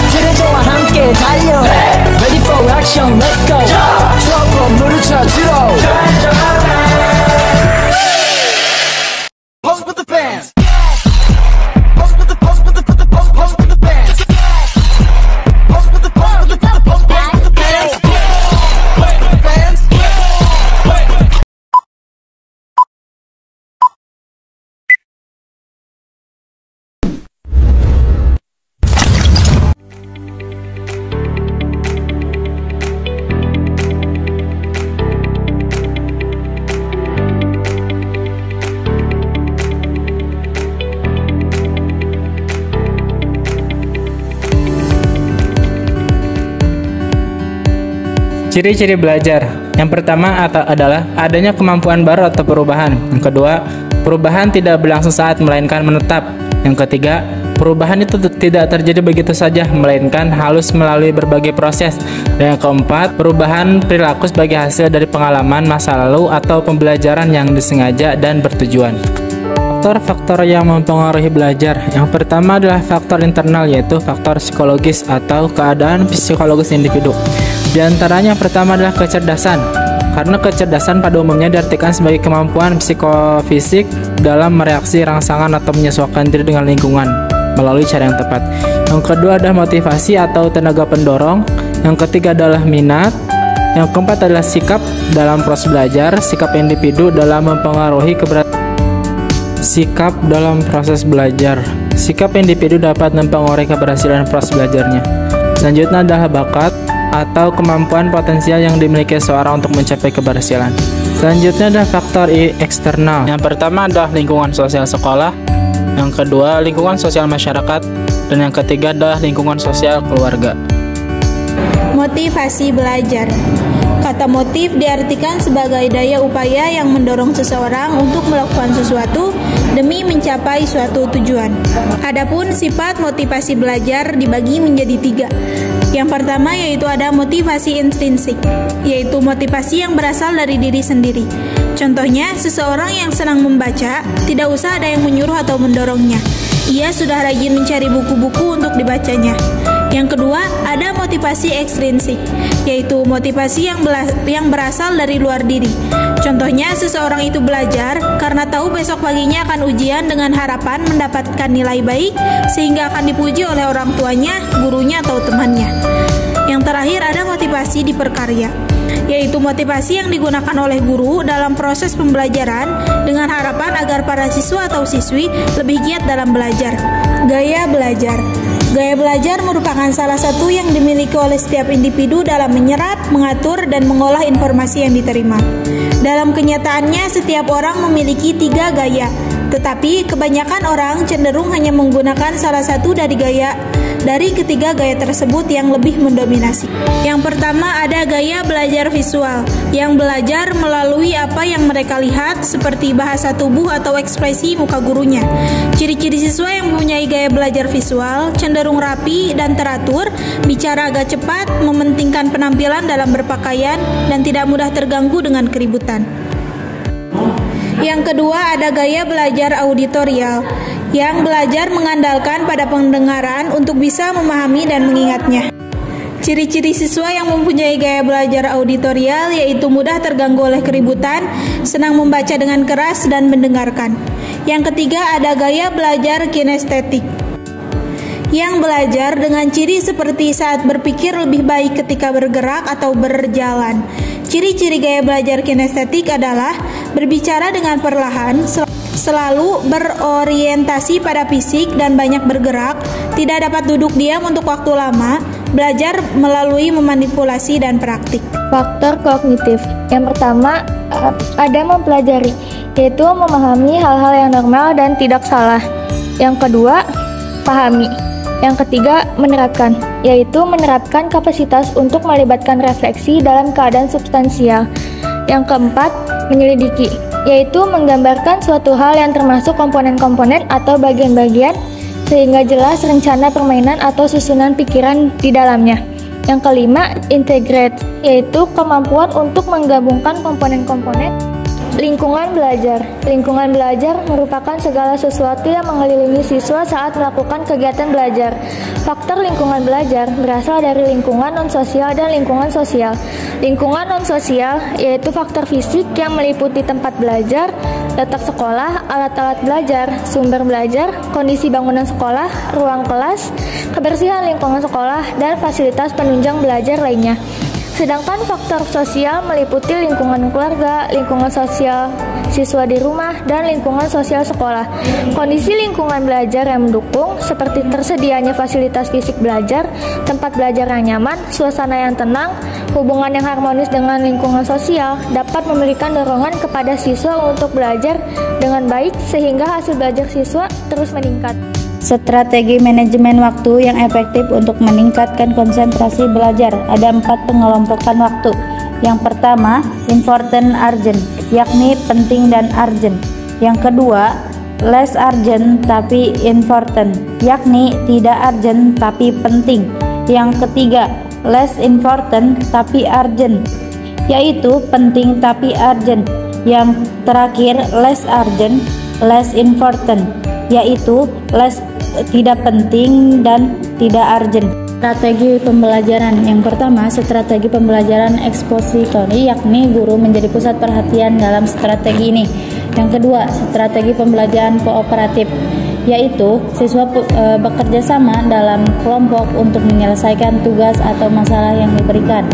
지뢰조와 함께 달려 Ready for action, let's go 트러블 물을 쳐주러 Pose with the fans Pose with the pose with the pose with the fans Pose with the pose with the pose with the fans Pose with the fans Ciri-ciri belajar. Yang pertama adalah adanya kemampuan baru atau perubahan. Yang kedua, perubahan tidak berlangsung saat melainkan menetap. Yang ketiga, perubahan itu tidak terjadi begitu saja, melainkan harus melalui berbagai proses. Dan yang keempat, perubahan perilaku sebagai hasil dari pengalaman masa lalu atau pembelajaran yang disengaja dan bertujuan. Faktor-faktor yang mempengaruhi belajar. Yang pertama adalah faktor internal, yaitu faktor psikologis atau keadaan psikologis individu. Di antaranya yang pertama adalah kecerdasan. Karena kecerdasan pada umumnya diartikan sebagai kemampuan psikofisik dalam mereaksi rangsangan atau menyesuaikan diri dengan lingkungan melalui cara yang tepat. Yang kedua adalah motivasi atau tenaga pendorong. Yang ketiga adalah minat. Yang keempat adalah sikap dalam proses belajar. Sikap individu dalam mempengaruhi sikap dalam proses belajar. Sikap individu dapat mempengaruhi keberhasilan proses belajarnya. Selanjutnya adalah bakat atau kemampuan potensial yang dimiliki seorang untuk mencapai keberhasilan. Selanjutnya adalah faktor eksternal. Yang pertama adalah lingkungan sosial sekolah, yang kedua lingkungan sosial masyarakat, dan yang ketiga adalah lingkungan sosial keluarga. Motivasi belajar. Kata motif diartikan sebagai daya upaya yang mendorong seseorang untuk melakukan sesuatu demi mencapai suatu tujuan. Adapun sifat motivasi belajar dibagi menjadi 3. Yang pertama yaitu ada motivasi intrinsik, yaitu motivasi yang berasal dari diri sendiri. Contohnya, seseorang yang senang membaca, tidak usah ada yang menyuruh atau mendorongnya. Ia sudah rajin mencari buku-buku untuk dibacanya. Yang kedua, ada motivasi ekstrinsik, yaitu motivasi yang berasal dari luar diri. Contohnya, seseorang itu belajar karena tahu besok paginya akan ujian dengan harapan mendapatkan nilai baik, sehingga akan dipuji oleh orang tuanya, gurunya, atau temannya. Yang terakhir, ada motivasi diperkarya, yaitu motivasi yang digunakan oleh guru dalam proses pembelajaran dengan harapan agar para siswa atau siswi lebih giat dalam belajar. Gaya belajar. Gaya belajar merupakan salah satu yang dimiliki oleh setiap individu dalam menyerap, mengatur, dan mengolah informasi yang diterima. Dalam kenyataannya, setiap orang memiliki 3 gaya, tetapi kebanyakan orang cenderung hanya menggunakan salah satu dari ketiga gaya tersebut yang lebih mendominasi. Yang pertama ada gaya belajar visual, yang belajar melalui apa yang mereka lihat seperti bahasa tubuh atau ekspresi muka gurunya. Ciri-ciri siswa yang mempunyai gaya belajar visual cenderung rapi dan teratur, bicara agak cepat, mementingkan penampilan dalam berpakaian, dan tidak mudah terganggu dengan keributan. Yang kedua ada gaya belajar auditorial, yang belajar mengandalkan pada pendengaran untuk bisa memahami dan mengingatnya. Ciri-ciri siswa yang mempunyai gaya belajar auditorial yaitu mudah terganggu oleh keributan, senang membaca dengan keras, dan mendengarkan. Yang ketiga ada gaya belajar kinestetik, yang belajar dengan ciri seperti saat berpikir lebih baik ketika bergerak atau berjalan. Ciri-ciri gaya belajar kinestetik adalah berbicara dengan perlahan, selalu berorientasi pada fisik dan banyak bergerak, tidak dapat duduk diam untuk waktu lama, belajar melalui memanipulasi dan praktik. Faktor kognitif. Yang pertama ada mempelajari, yaitu memahami hal-hal yang normal dan tidak salah. Yang kedua, pahami. Yang ketiga, menerapkan, yaitu menerapkan kapasitas untuk melibatkan refleksi dalam keadaan substansial. Yang keempat, menyelidiki, yaitu menggambarkan suatu hal yang termasuk komponen-komponen atau bagian-bagian sehingga jelas rencana permainan atau susunan pikiran di dalamnya. Yang kelima, integrate, yaitu kemampuan untuk menggabungkan komponen-komponen Lingkungan belajar. Lingkungan belajar merupakan segala sesuatu yang mengelilingi siswa saat melakukan kegiatan belajar. Faktor lingkungan belajar berasal dari lingkungan non-sosial dan lingkungan sosial. Lingkungan non-sosial yaitu faktor fisik yang meliputi tempat belajar, letak sekolah, alat-alat belajar, sumber belajar, kondisi bangunan sekolah, ruang kelas, kebersihan lingkungan sekolah, dan fasilitas penunjang belajar lainnya. Sedangkan faktor sosial meliputi lingkungan keluarga, lingkungan sosial siswa di rumah, dan lingkungan sosial sekolah. Kondisi lingkungan belajar yang mendukung seperti tersedianya fasilitas fisik belajar, tempat belajar yang nyaman, suasana yang tenang, hubungan yang harmonis dengan lingkungan sosial dapat memberikan dorongan kepada siswa untuk belajar dengan baik sehingga hasil belajar siswa terus meningkat. Strategi manajemen waktu yang efektif untuk meningkatkan konsentrasi belajar. Ada 4 pengelompokan waktu. Yang pertama, important urgent, yakni penting dan urgent. Yang kedua, less urgent tapi important, yakni tidak urgent tapi penting. Yang ketiga, less important tapi urgent, yaitu penting tapi urgent. Yang terakhir, less urgent, less important, yaitu less tidak penting dan tidak urgent. Strategi pembelajaran. Yang pertama, strategi pembelajaran ekspositori, yakni guru menjadi pusat perhatian dalam strategi ini. Yang kedua, strategi pembelajaran kooperatif, yaitu siswa bekerja sama dalam kelompok untuk menyelesaikan tugas atau masalah yang diberikan.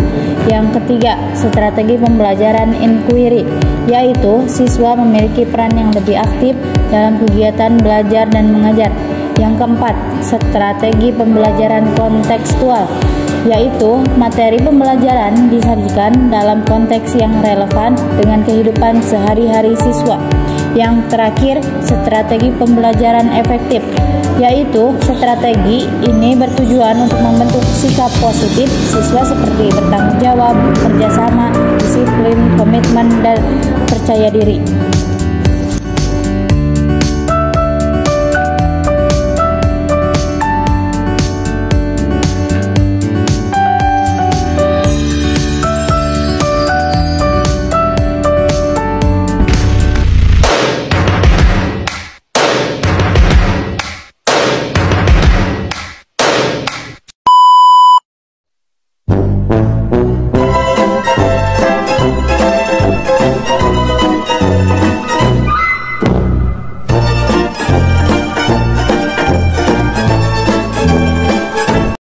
Yang ketiga, strategi pembelajaran inquiry, yaitu siswa memiliki peran yang lebih aktif dalam kegiatan belajar dan mengajar. Yang keempat, strategi pembelajaran kontekstual, yaitu materi pembelajaran disajikan dalam konteks yang relevan dengan kehidupan sehari-hari siswa. Yang terakhir, strategi pembelajaran efektif, yaitu strategi ini bertujuan untuk membentuk sikap positif siswa seperti bertanggung jawab, kerjasama, disiplin, komitmen, dan percaya diri.